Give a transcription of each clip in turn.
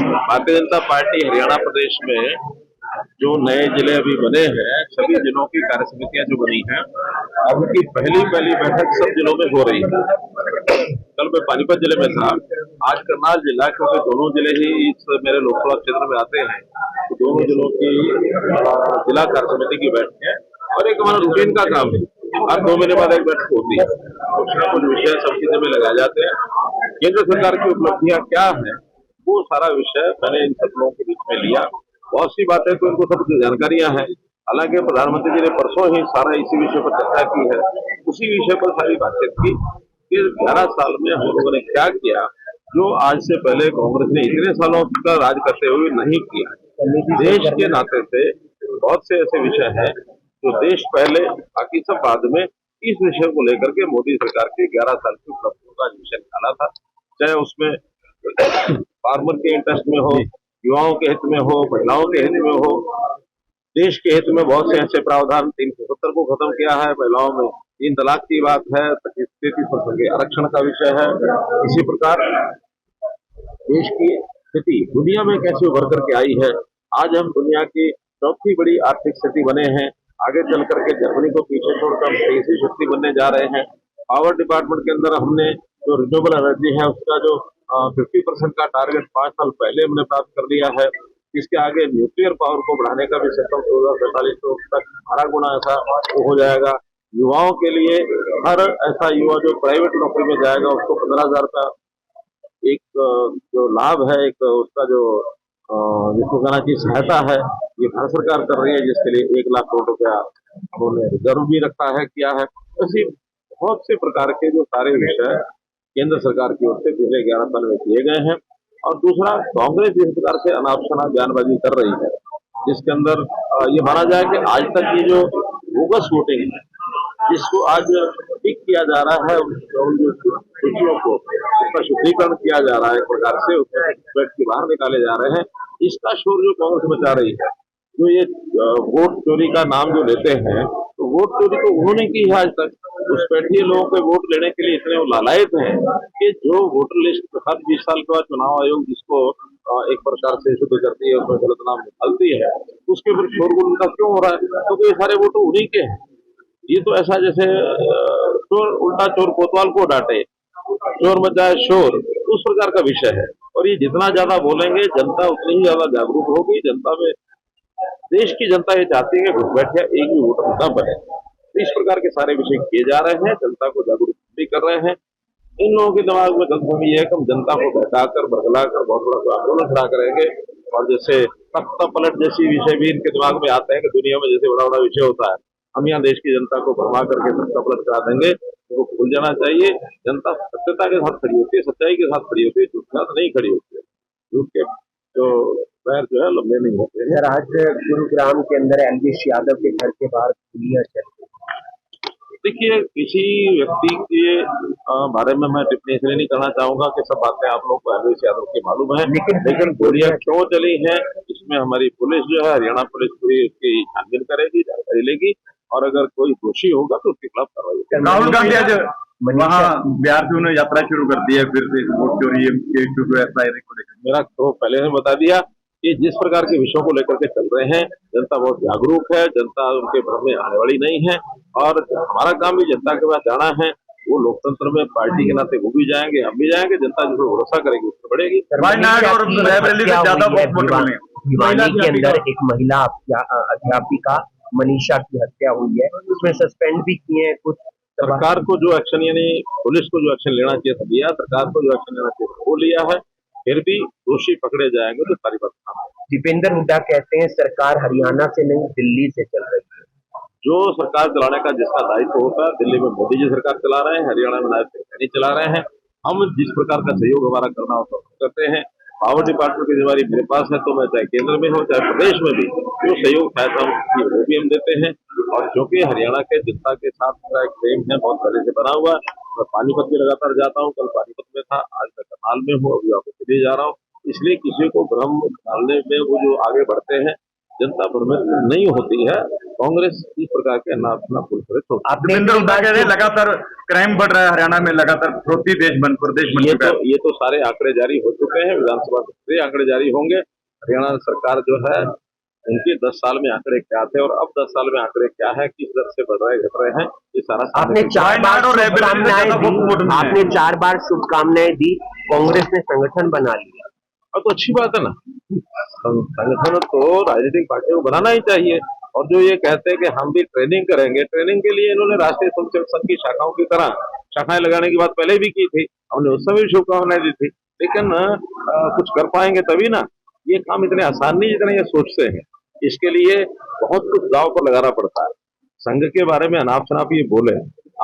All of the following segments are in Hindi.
भारतीय जनता पार्टी हरियाणा प्रदेश में जो नए जिले अभी बने हैं, सभी जिलों की कार्य समितियां जो बनी हैं, अब उनकी पहली बैठक सब जिलों में हो रही है। कल मैं पानीपत जिले में था, आज करनाल जिला, क्योंकि दोनों जिले ही इस मेरे लोकसभा क्षेत्र में आते हैं, तो दोनों जिलों की जिला कार्य समिति की बैठक है और एक हमारा रूटीन का काम है। हर 2 महीने बाद एक बैठक होती है, कुछ न कुछ विषय सब चीजें में लगाए जाते हैं। केंद्र सरकार की उपलब्धियां क्या है, वो सारा विषय मैंने इन सब लोगों के बीच में लिया। बहुत सी बातें तो इनको सब जानकारियां हैं, हालांकि प्रधानमंत्री जी ने परसों ही सारा इसी विषय पर चर्चा की है, उसी विषय पर सारी बातचीत की कि 11 साल में हम लोगों ने क्या किया जो आज से पहले कांग्रेस ने इतने सालों का राज करते हुए नहीं किया। देश के नाते से बहुत से ऐसे विषय हैं जो देश पहले बाकी सब बाद में, इस विषय को लेकर के मोदी सरकार के 11 साल की उपलब्धियों का विषय निकाला था। चाहे उसमें फार्मर के इंटरेस्ट में हो, युवाओं के हित में हो, महिलाओं के हित में हो, देश के हित में बहुत से ऐसे प्रावधान 370 को खत्म किया है, महिलाओं में 3 तलाक की बात है, 33% के आरक्षण का विषय है। इसी प्रकार देश की स्थिति दुनिया में कैसे उभर करके आई है, आज हम दुनिया की चौथी बड़ी आर्थिक स्थिति बने हैं, आगे चल करके जर्मनी को पीछे छोड़कर तीसरी शक्ति बनने जा रहे हैं। पावर डिपार्टमेंट के अंदर हमने जो रिन्यूएबल एनर्जी है उसका जो 50% का टारगेट 5 साल पहले हमने प्राप्त कर लिया है। इसके आगे न्यूक्लियर पावर को बढ़ाने का भी सिस्टम 2047 तक 12 गुना ऐसा वो हो जाएगा। युवाओं के लिए हर ऐसा युवा जो प्राइवेट नौकरी में जाएगा उसको 15,000 का एक जो लाभ है, एक उसका जो जिसको कहना चाहिए सहायता है, ये भारत सरकार कर रही है, जिसके लिए 1 लाख करोड़ रुपया उन्होंने रिजर्व भी रखा है, किया है। ऐसी बहुत से प्रकार के जो सारे विषय केंद्र सरकार की ओर से पिछले 11 साल में किए गए हैं। और दूसरा, कांग्रेस जिस प्रकार से अनाप शनाप बयानबाजी कर रही है, जिसके अंदर ये माना जाए कि आज तक ये जो बोगस वोटिंग है, जिसको आज ठीक किया जा रहा है, जो सूचियों को उसका शुद्धिकरण किया जा रहा है, एक प्रकार से उसमें बैठ के बाहर निकाले जा रहे हैं, इसका शोर जो कांग्रेस मचा रही है, जो ये वोट चोरी का नाम जो लेते हैं, तो वोट चोरी तो उन्होंने की है आज तक। उस बैठिए लोगों को वोट लेने के लिए इतने लालायत हैं कि जो वोटर लिस्ट हर 20 साल के बाद चुनाव आयोग जिसको एक प्रकार से शुद्ध करती है, उसमें गलत नाम निकालती है, उसके ऊपर शोरगुल उनका क्यों हो रहा है? तो ये सारे वोट उन्हीं के हैं। ये तो ऐसा जैसे चोर उल्टा चोर कोतवाल को डांटे, चोर मचाए शोर, उस प्रकार का विषय है। और ये जितना ज्यादा बोलेंगे जनता उतनी ही ज्यादा जागरूक होगी। जनता में, देश की जनता ये चाहती है कि घुसपैठिया एक भी वोटर न बने। तो इस प्रकार के सारे विषय किए जा रहे हैं, जनता को जागरूक भी कर रहे हैं। इन लोगों के दिमाग में गलतफहमी है कि हम जनता को बहकाकर बरगलाकर बहुत बड़ा आंदोलन खड़ा करेंगे, और जैसे तख्ता पलट जैसी विषय भी इनके दिमाग में आते हैं कि दुनिया में जैसे बड़ा बड़ा विषय होता है, हम यहाँ देश की जनता को भरमा करके तख्ता पलट करा देंगे। उनको भूल जाना चाहिए, जनता सत्यता के साथ खड़ी होती है, सच्चाई के साथ खड़ी होती है, झूठ के साथ नहीं खड़ी होती है। झूठ के जो पैर जो है लंबे नहीं होते हैं। सर, आज गुरुग्राम के अंदर एलवीश यादव के घर के बाहर गोलियां चली। देखिए, किसी व्यक्ति के बारे में मैं टिप्पणी इसलिए नहीं करना चाहूंगा कि सब बातें आप लोग को एलवीश यादव की मालूम है, लेकिन गोलियां क्यों चली हैं इसमें हमारी पुलिस जो है, हरियाणा पुलिस पूरी इसकी छानबीन करेगी, जानकारी लेगी, और अगर कोई दोषी होगा तो उसके खिलाफ कार्रवाई। राहुल गांधी आज वहाँ बिहार से उन्होंने यात्रा शुरू कर दी है, फिर से वोट चोरी के इश्यू को लेकर। मेरा तो पहले ने बता दिया कि जिस प्रकार के विषयों को लेकर के चल रहे हैं, जनता बहुत जागरूक है, जनता उनके भ्रम में आने वाली नहीं है, और हमारा काम भी जनता के पास जाना है। वो लोकतंत्र में पार्टी के नाते वो भी जाएंगे, हम भी जाएंगे, जनता जिस पर भरोसा करेगी उस पर बढ़ेगी। भिवानी के अंदर एक महिला अध्यापिका मनीषा की हत्या हुई है, उसमें सस्पेंड भी किए हैं कुछ। सरकार को जो एक्शन, यानी पुलिस को जो एक्शन लेना चाहिए था लिया, सरकार को जो एक्शन लेना चाहिए वो लिया है, फिर भी दोषी पकड़े जाएंगे तो सारी बात खत्म। दीपेंद्र हुड्डा कहते हैं सरकार हरियाणा से नहीं दिल्ली से चल रही है। जो सरकार चलाने का जिसका दायित्व होता है, दिल्ली में मोदी जी सरकार चला रहे हैं, हरियाणा में नायब सैनी चला रहे हैं। हम जिस प्रकार का सहयोग हमारा करना होता है करते हैं। पावर डिपार्टमेंट की जिम्मेदारी मेरे पास है, तो मैं चाहे केंद्र में हो चाहे प्रदेश में भी जो सहयोग चाहता हूँ वो भी हम देते हैं। और क्योंकि हरियाणा के जनता के साथ मेरा एक प्रेम है, बहुत पहले से बना हुआ। मैं पानीपत भी लगातार जाता हूँ, कल पानीपत में था, आज मैं करनाल में हूँ, अभी वापस दिल्ली जा रहा हूँ। इसलिए किसी को भ्रम डालने में वो जो आगे बढ़ते हैं, जनता भ्रमित नहीं होती है। कांग्रेस इस प्रकार के अनाप पुलकित होती है। आपने भूपेंद्र हुड्डा कह रहे हैं लगातार क्राइम बढ़ रहा है हरियाणा में, लगातार प्रदेश प्रदेश बन चुका है। ये तो सारे आंकड़े जारी हो चुके हैं, विधानसभा से आंकड़े जारी होंगे। हरियाणा सरकार जो है उनके 10 साल में आंकड़े क्या थे और अब 10 साल में आंकड़े क्या है, किस दर से बढ़ रहे घट रहे हैं, ये सारा आपने 4 बार शुभकामनाएं दी, कांग्रेस ने संगठन बना लिया। अब तो अच्छी बात है ना, संगठन तो राजनीतिक पार्टियों को बनाना ही चाहिए। और जो ये कहते हैं कि हम भी ट्रेनिंग करेंगे, ट्रेनिंग के लिए इन्होंने राष्ट्रीय स्वयंसेवक संघ की शाखाओं की तरह शाखाएं लगाने की बात पहले भी की थी, हमने उस समय भी शुभकामनाएं दी थी, लेकिन कुछ कर पाएंगे तभी ना। ये काम इतने आसान नहीं जितना ये सोचते हैं, इसके लिए बहुत कुछ दांव पर लगाना पड़ता है। संघ के बारे में अनाप शनाप ये बोले,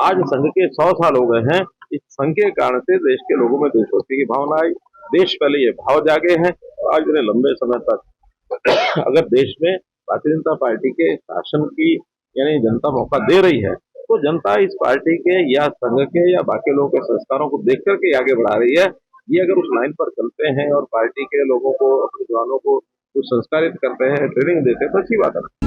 आज संघ के 100 साल हो गए हैं। इस संघ के कारण से देश के लोगों में देशभक्ति की भावना आई, देश पहले ये भाव जागे हैं। आज इतने लंबे समय तक अगर देश में भारतीय जनता पार्टी के शासन की यानी जनता मौका दे रही है, तो जनता इस पार्टी के या संघ के या बाकी लोगों के संस्कारों को देख करके आगे बढ़ा रही है। ये अगर उस लाइन पर चलते हैं और पार्टी के लोगों को, अपने जवानों को कुछ संस्कारित करते हैं, ट्रेनिंग देते हैं, तो अच्छी बात है।